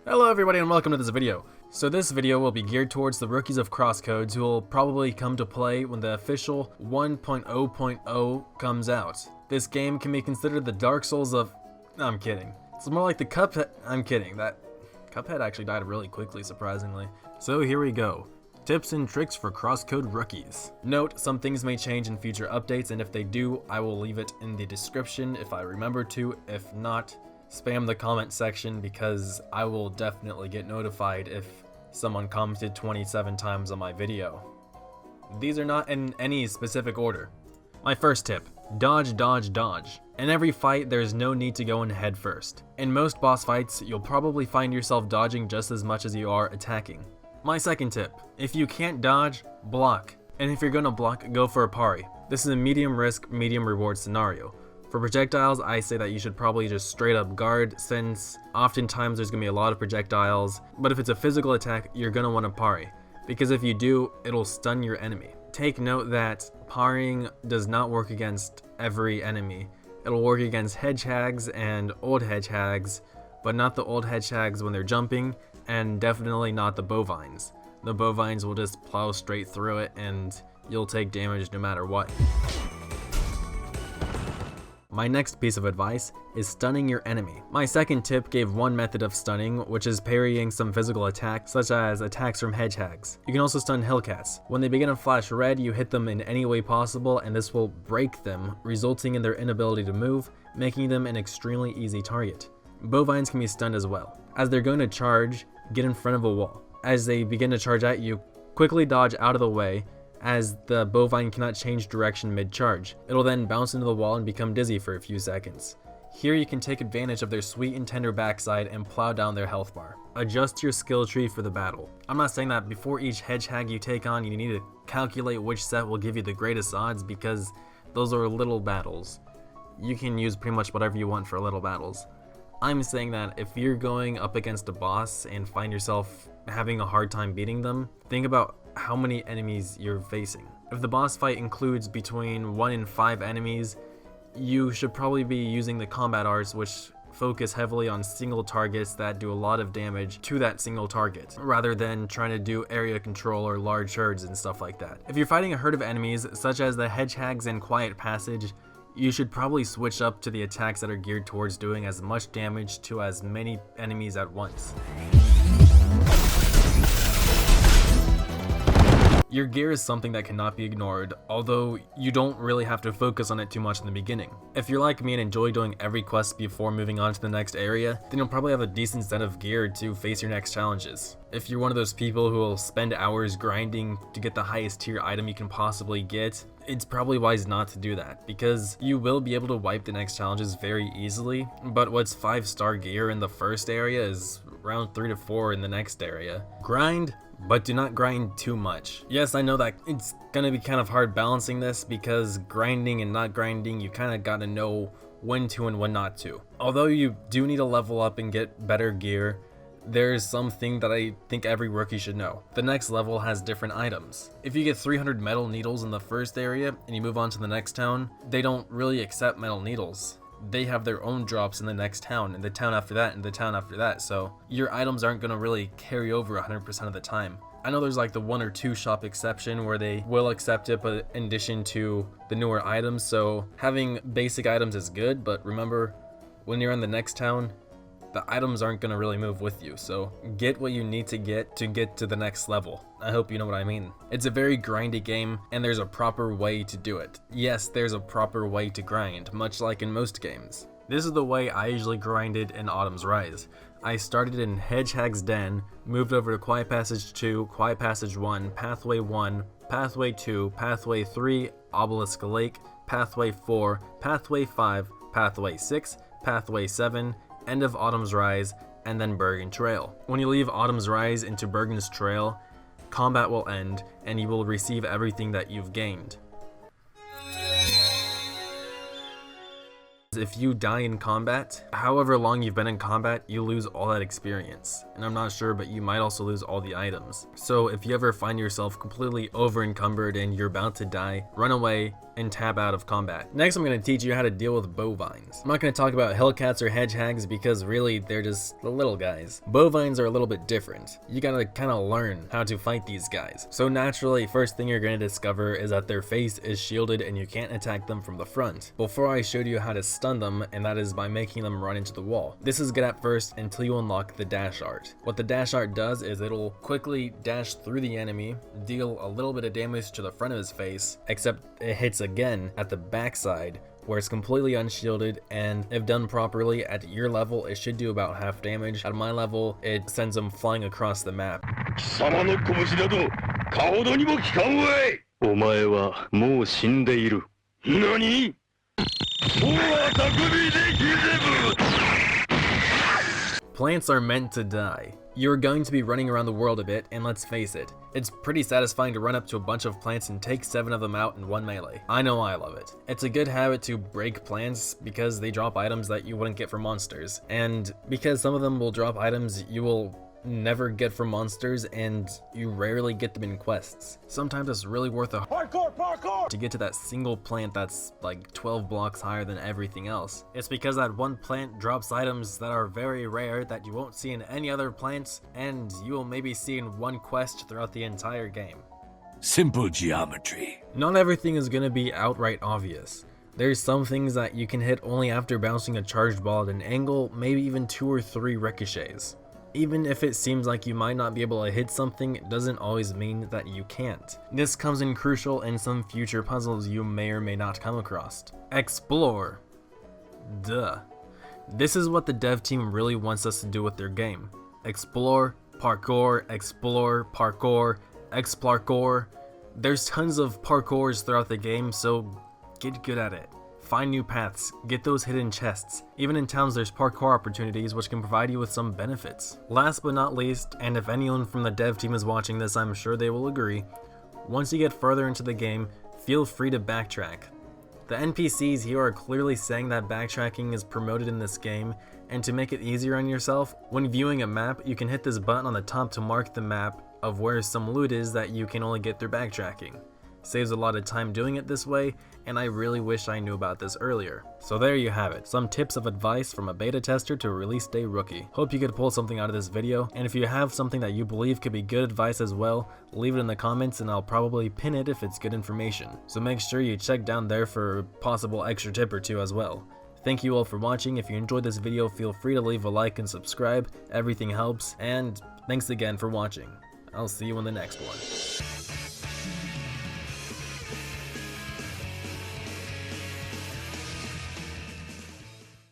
Hello everybody and welcome to this video. So this video will be geared towards the rookies of Crosscode who will probably come to play when the official 1.0.0 comes out. This game can be considered the Dark Souls of... No, I'm kidding. It's more like the Cuphead... I'm kidding. That Cuphead actually died really quickly, surprisingly. So here we go. Tips and tricks for Crosscode rookies. Note, some things may change in future updates, and if they do, I will leave it in the description if I remember to. If not, spam the comment section because I will definitely get notified if someone commented 27 times on my video. These are not in any specific order. My first tip, dodge, dodge, dodge. In every fight, there's no need to go in head first. In most boss fights, you'll probably find yourself dodging just as much as you are attacking. My second tip, if you can't dodge, block. And if you're gonna block, go for a parry. This is a medium risk, medium reward scenario. For projectiles, I say that you should probably just straight up guard, since oftentimes there's gonna be a lot of projectiles, but if it's a physical attack, you're gonna wanna parry, because if you do, it'll stun your enemy. Take note that parrying does not work against every enemy. It'll work against hedgehags and old hedgehags, but not the old hedgehags when they're jumping, and definitely not the bovines. The bovines will just plow straight through it and you'll take damage no matter what. My next piece of advice is stunning your enemy. My second tip gave one method of stunning, which is parrying some physical attacks, such as attacks from hedgehags. You can also stun hillcats. When they begin to flash red, you hit them in any way possible, and this will break them, resulting in their inability to move, making them an extremely easy target. Bovines can be stunned as well. As they're going to charge, get in front of a wall. As they begin to charge at you, quickly dodge out of the way, as the bovine cannot change direction mid-charge. It'll then bounce into the wall and become dizzy for a few seconds. Here you can take advantage of their sweet and tender backside and plow down their health bar. Adjust your skill tree for the battle. I'm not saying that before each hedgehag you take on you need to calculate which set will give you the greatest odds, because those are little battles. You can use pretty much whatever you want for little battles. I'm saying that if you're going up against a boss and find yourself having a hard time beating them, think about how many enemies you're facing. If the boss fight includes between 1 and 5 enemies, you should probably be using the combat arts, which focus heavily on single targets that do a lot of damage to that single target, rather than trying to do area control or large herds and stuff like that. If you're fighting a herd of enemies, such as the hedgehags in Quiet Passage, you should probably switch up to the attacks that are geared towards doing as much damage to as many enemies at once. Your gear is something that cannot be ignored, although you don't really have to focus on it too much in the beginning. If you're like me and enjoy doing every quest before moving on to the next area, then you'll probably have a decent set of gear to face your next challenges. If you're one of those people who will spend hours grinding to get the highest tier item you can possibly get, it's probably wise not to do that, because you will be able to wipe the next challenges very easily, but what's 5-star gear in the first area is around 3 to 4 in the next area. Grind, but do not grind too much. Yes, I know that it's gonna be kind of hard balancing this, because grinding and not grinding, you kind of gotta know when to and when not to. Although you do need to level up and get better gear, there's something that I think every rookie should know. The next level has different items. If you get 300 metal needles in the first area and you move on to the next town, they don't really accept metal needles. They have their own drops in the next town, and the town after that, and the town after that, so your items aren't gonna really carry over 100% of the time. I know there's like the 1 or 2 shop exception where they will accept it, but in addition to the newer items, so having basic items is good, but remember, when you're in the next town, the items aren't gonna really move with you, so get what you need to get to the next level. I hope you know what I mean. It's a very grindy game, and there's a proper way to do it. Yes, there's a proper way to grind, much like in most games. This is the way I usually grinded in Autumn's Rise. I started in Hedgehag's Den, moved over to Quiet Passage 2, Quiet Passage 1, Pathway 1, Pathway 2, Pathway 3, Obelisk Lake, Pathway 4, Pathway 5, Pathway 6, Pathway 7, End of Autumn's Rise, and then Bergen Trail. When you leave Autumn's Rise into Bergen's Trail, combat will end, and you will receive everything that you've gained. If you die in combat, however long you've been in combat, you lose all that experience. And I'm not sure, but you might also lose all the items. So if you ever find yourself completely over encumbered and you're about to die, run away and tab out of combat. Next, I'm going to teach you how to deal with bovines. I'm not going to talk about Hillkats or Hedgehags because really they're just the little guys. Bovines are a little bit different. You gotta kind of learn how to fight these guys. So naturally, first thing you're going to discover is that their face is shielded and you can't attack them from the front. Before I showed you how to stun them, and that is by making them run into the wall. This is good at first until you unlock the dash art. What the dash art does is it'll quickly dash through the enemy, deal a little bit of damage to the front of his face, except it hits again at the backside where it's completely unshielded, and if done properly at your level it should do about half damage. At my level it sends them flying across the map. Plants are meant to die. You're going to be running around the world a bit, and let's face it, it's pretty satisfying to run up to a bunch of plants and take 7 of them out in one melee. I know I love it. It's a good habit to break plants because they drop items that you wouldn't get from monsters, and because some of them will drop items you will never get from monsters and you rarely get them in quests. Sometimes it's really worth a parkour to get to that single plant that's like 12 blocks higher than everything else. It's because that one plant drops items that are very rare that you won't see in any other plants, and you will maybe see in one quest throughout the entire game. Simple geometry. Not everything is gonna be outright obvious. There's some things that you can hit only after bouncing a charged ball at an angle, maybe even 2 or 3 ricochets. Even if it seems like you might not be able to hit something, it doesn't always mean that you can't. This comes in crucial in some future puzzles you may or may not come across. Explore. Duh. This is what the dev team really wants us to do with their game. Explore, parkour, explore, parkour, explorcore. There's tons of parkours throughout the game, so get good at it. Find new paths, get those hidden chests. Even in towns there's parkour opportunities which can provide you with some benefits. Last but not least, and if anyone from the dev team is watching this, I'm sure they will agree, once you get further into the game, feel free to backtrack. The NPCs here are clearly saying that backtracking is promoted in this game, and to make it easier on yourself, when viewing a map, you can hit this button on the top to mark the map of where some loot is that you can only get through backtracking. Saves a lot of time doing it this way, and I really wish I knew about this earlier. So there you have it, some tips of advice from a beta tester to a release day rookie. Hope you could pull something out of this video, and if you have something that you believe could be good advice as well, leave it in the comments and I'll probably pin it if it's good information. So make sure you check down there for a possible extra tip or two as well. Thank you all for watching. If you enjoyed this video, feel free to leave a like and subscribe, everything helps, and thanks again for watching. I'll see you in the next one.